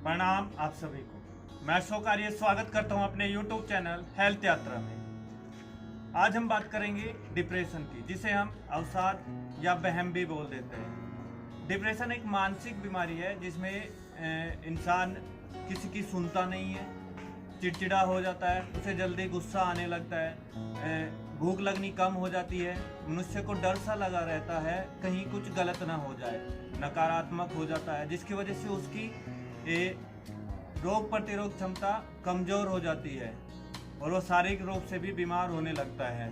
प्रणाम आप सभी को। मैं शोकार्य स्वागत करता हूं अपने YouTube चैनल हेल्थ यात्रा में। आज हम बात करेंगे डिप्रेशन की, जिसे हम अवसाद या वहम भी बोल देते हैं। डिप्रेशन एक मानसिक बीमारी है जिसमें इंसान किसी की सुनता नहीं है, चिड़चिड़ा हो जाता है, उसे जल्दी गुस्सा आने लगता है, भूख लगनी कम हो जाती है, मनुष्य को डर सा लगा रहता है कहीं कुछ गलत ना हो जाए, नकारात्मक हो जाता है, जिसकी वजह से उसकी रोग प्रतिरोध क्षमता कमजोर हो जाती है और वो शारीरिक रूप से भी बीमार होने लगता है।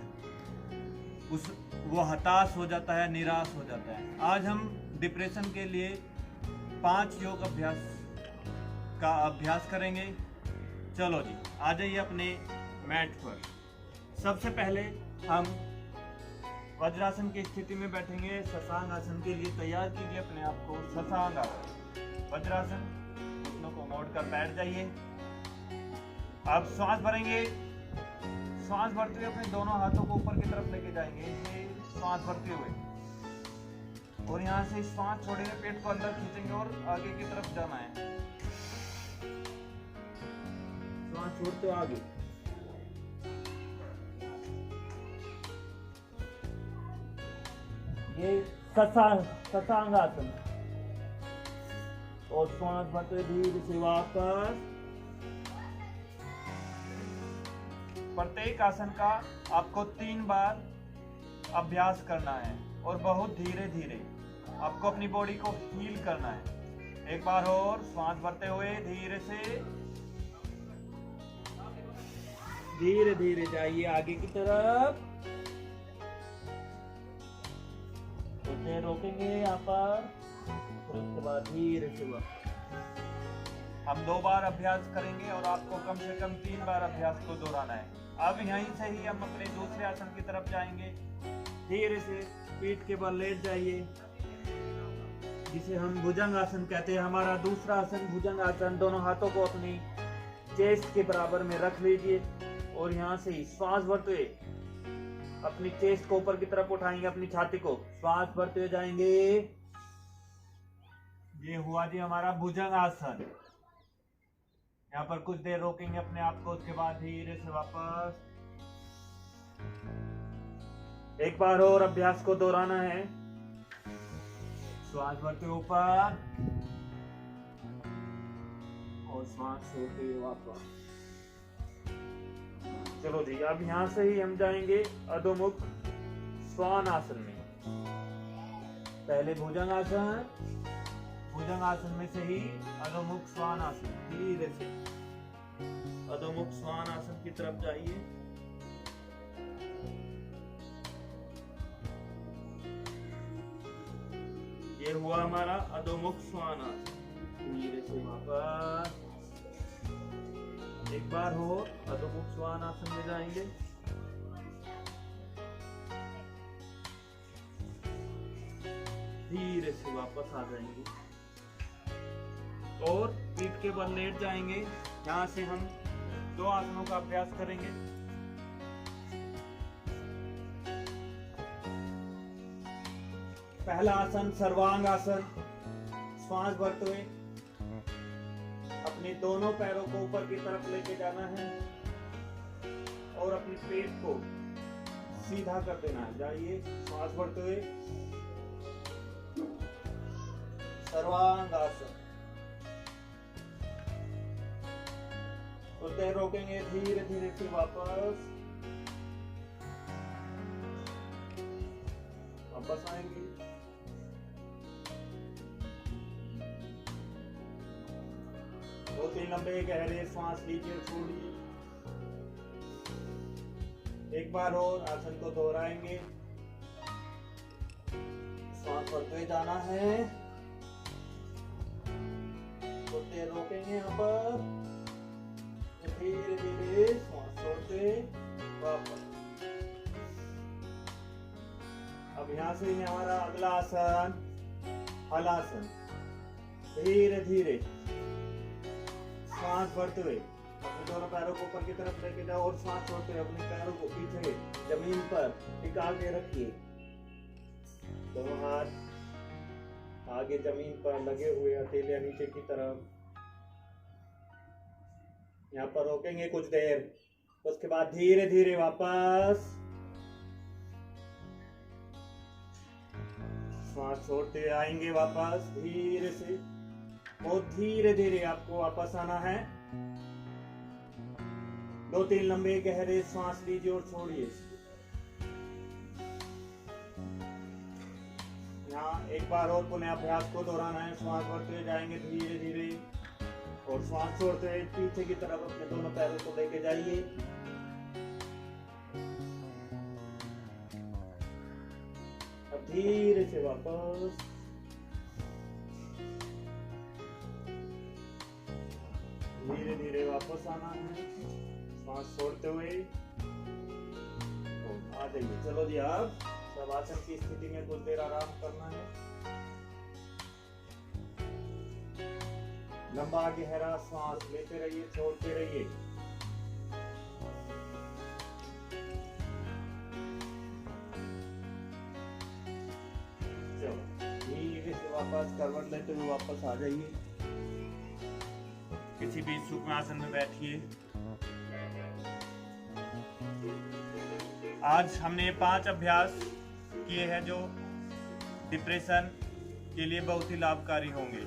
वो हताश हो जाता है, निराश हो जाता है। आज हम डिप्रेशन के लिए 5 योग अभ्यास का अभ्यास करेंगे। चलो जी, आ जाइए अपने मैट पर। सबसे पहले हम वज्रासन की स्थिति में बैठेंगे। शशांक आसन के लिए तैयार कीजिए अपने आप को। शशांक आसन, वज्रासन, घुटनों को मोड़कर बैठ जाइए। अब श्वास भरेंगे। श्वास भरते हुए अपने दोनों हाथों को ऊपर की तरफ लेके जाएंगे, ये श्वास भरते हुए, और यहाँ से श्वास छोड़ेंगे, पेट को अंदर खींचेंगे और आगे की तरफ जाना है। श्वास छोड़ते हुए आगे। ये शशांक आसन। और श्वास भरते धीरे से वापस। प्रत्येक आसन का आपको 3 बार अभ्यास करना है और बहुत धीरे धीरे आपको अपनी बॉडी को हील करना है। एक बार और श्वास भरते हुए धीरे से, धीरे धीरे जाइए आगे की तरफ। उसे रोकेंगे यहाँ पर, और उसके बाद धीरे से हम 2 बार अभ्यास करेंगे और आपको कम से कम 3 बार अभ्यास को दोहराना है। अब यहीं से ही हम अपने दूसरे आसन की तरफ जाएंगे। धीरे से पीठ के बल लेट जाइए, जिसे हम भुजंग आसन कहते हैं। हमारा दूसरा आसन भुजंग आसन। दोनों हाथों को अपनी चेस्ट के बराबर में रख लीजिए और यहाँ से ही श्वास भरते हुए अपनी चेस्ट को ऊपर की तरफ उठाएंगे, अपनी छाती को। श्वास भरते हुए जाएंगे। ये हुआ जी हमारा भुजंग आसन। यहाँ पर कुछ देर रोकेंगे अपने आप को, उसके बाद धीरे से वापस। एक बार और अभ्यास को दोहराना है। श्वास भरते ऊपर और श्वास छोड़ते हुए वापस। चलो जी, अब यहाँ से ही हम जाएंगे अधोमुख श्वान आसन में। पहले भुजंग आसन, भुजंग आसन में से ही अधोमुख श्वान आसन। धीरे से अधोमुख श्वान आसन की तरफ जाइए। ये हुआ हमारा अधोमुख श्वान आसन। धीरे से वापस। एक बार हो अधोमुख श्वान आसन में जाएंगे। धीरे से वापस आ जाएंगे और पीठ के बल लेट जाएंगे। यहाँ से हम 2 आसनों का अभ्यास करेंगे। पहला आसन सर्वांग आसन। श्वास भरते हुए अपने दोनों पैरों को ऊपर की तरफ लेके जाना है और अपने पेट को सीधा कर देना है। जाइए, श्वास भरते हुए सर्वांग आसन। तो रोकेंगे, धीरे धीरे से वापस आएंगे। दो 3 लंबे गहरे श्वास लीजिए, छोड़िए। एक बार और आसन को दोहराएंगे। श्वास भरते हुए जाना है, थोड़ी रोकेंगे यहाँ पर, धीरे धीरे श्वास छोड़ते वापस। अब यहाँ से हमारा अगला आसन हलासन। धीरे धीरे श्वास भरते हुए अपने दोनों पैरों को ऊपर की तरफ लेके जाओ और श्वास छोड़ते हुए अपने पैरों को पीछे जमीन पर टिका के रखिए। दोनों हाथ आगे जमीन पर लगे हुए, हथेलियां नीचे की तरफ। यहाँ पर रोकेंगे कुछ देर, उसके बाद धीरे धीरे वापस सांस छोड़ते आएंगे वापस धीरे से। बहुत धीरे धीरे आपको वापस आना है। 2-3 लंबे गहरे सांस लीजिए और छोड़िए। यहाँ एक बार और पुनः अभ्यास को दोहराना है। श्वास भरते जाएंगे धीरे धीरे और श्वास छोड़ते हुए पीछे की तरफ अपने दोनों पैरों को लेके जाइए। अब धीरे से वापस धीरे धीरे वापस आना है श्वास छोड़ते हुए। आ जाइए। चलो जी, आप शवासन की स्थिति में कुछ देर आराम करना है। लंबा गहरा सांस लेते रहिए, छोड़ते रहिए। चलो धीरे से वापस करवट लेते हुए वापस आ जाइए। किसी भी सुखासन में बैठिए। आज हमने 5 अभ्यास किए हैं जो डिप्रेशन के लिए बहुत ही लाभकारी होंगे।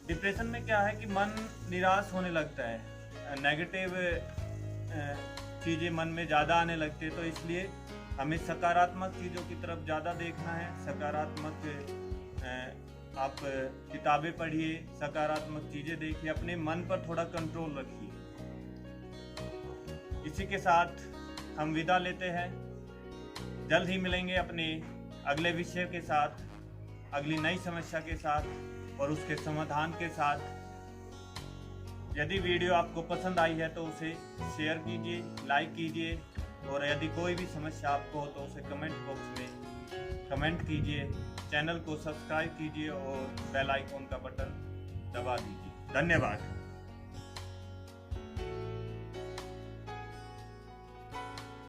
डिप्रेशन में क्या है कि मन निराश होने लगता है, नेगेटिव चीज़ें मन में ज़्यादा आने लगती है, तो इसलिए हमें सकारात्मक चीज़ों की तरफ ज़्यादा देखना है। सकारात्मक आप किताबें पढ़िए, सकारात्मक चीज़ें देखिए, अपने मन पर थोड़ा कंट्रोल रखिए। इसी के साथ हम विदा लेते हैं। जल्द ही मिलेंगे अपने अगले विषय के साथ, अगली नई समस्या के साथ और उसके समाधान के साथ। यदि वीडियो आपको पसंद आई है तो उसे शेयर कीजिए, लाइक कीजिए और यदि कोई भी समस्या आपको हो तो उसे कमेंट बॉक्स में कमेंट कीजिए। चैनल को सब्सक्राइब कीजिए और बेल आइकॉन का बटन दबा दीजिए। धन्यवाद।